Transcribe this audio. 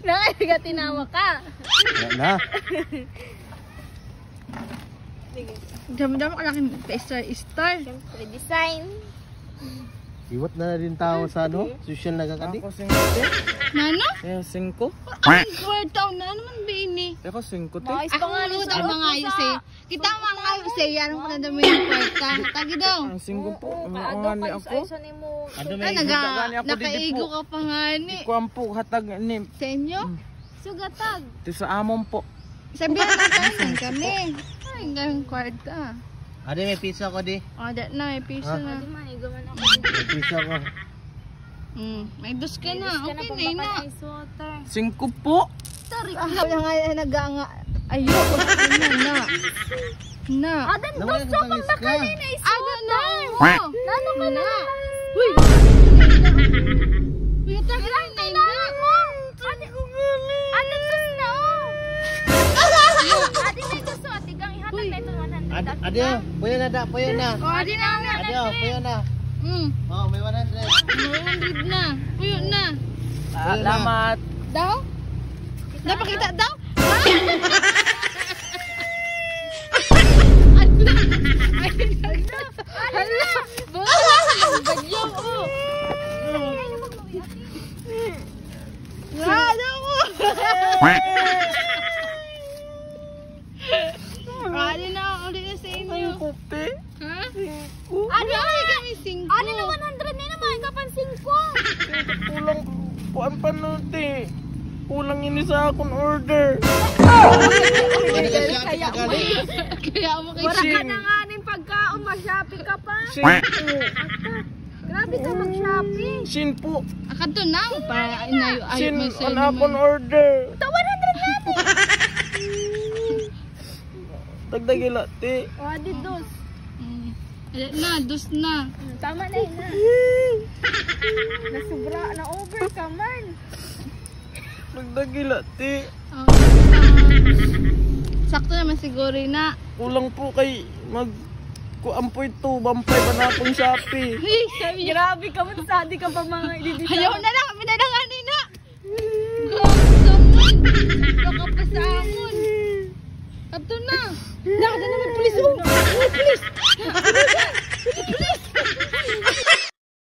Nakaliga tinawa ka. Na. Dami-dami ka lang pa-star. Siyempre, design. Iwat na rin tao sa ano? Social na kakadi. Ako 5. Nano? Kaya 5. Ay, kwartaw na naman bini. Ako 5 te. Maayos pa nga rin sa mga ayos eh. Kita mga ayos eh. Yan ang dami yung kwarta. Tagi daw. Ang 5 po. Kaado Mga ni kayo ako. sa isa ni mo. Ano Ah, may nakaigo ka pa nga ni. Kuan po hatag ni. Sa inyo? Sugatag. Ti sa amon po. Sabihan natin kami. Ay, ganang kwarta. Ade may pizza ko di. O, dat na. May piso na. Hindi man, igaman ako. May pizza ko. May dos ka na. Ka na Okay na. ice water. 5 po. Sorry. Ah, nga nag-anga. Ayoko na. Na. Adan, dos so pang baka na ice water. Na. Nano ka na? Uy! Uy, taga na na. Ate, ano sus na oh? Ate, may gusto. Ate, gang ihatag na ito 100. Ade, puyo na da, puyo na. O, adi na na. Ade, puyo na. Oh, may 100. 100 na. Puyo na. Salamat. Daw? Napakita daw? Hala! Bagyo ko! Wala ko! Wala na ako ulit na sa inyo. Kopi. Ha? Ano Wala kami 5. Ano na 100 na naman? Kapan 5? Kulang kuan pa no te. Kulang ini sa akong order. Kaya mo kay Wala ka na nga din pagkaon. Mag-shopping ka pa. 5. Grabe ka mag-shopping. Sin po. Akato na para inayo ay Sin mo sa on akong order. Ito 100 na natin. Dagdagila te. O, adi dos. Na, dos na. Tama na yun na. Nasubra, na-over ka man. Dagdagila te. Sakto naman siguro na. Kulang po kay mag kuampoy to bampay ba na akong Shopee. Hey, sabi niya. Grabe ka man, sadi ka pa mga ididita. Ayaw na lang, pinadangani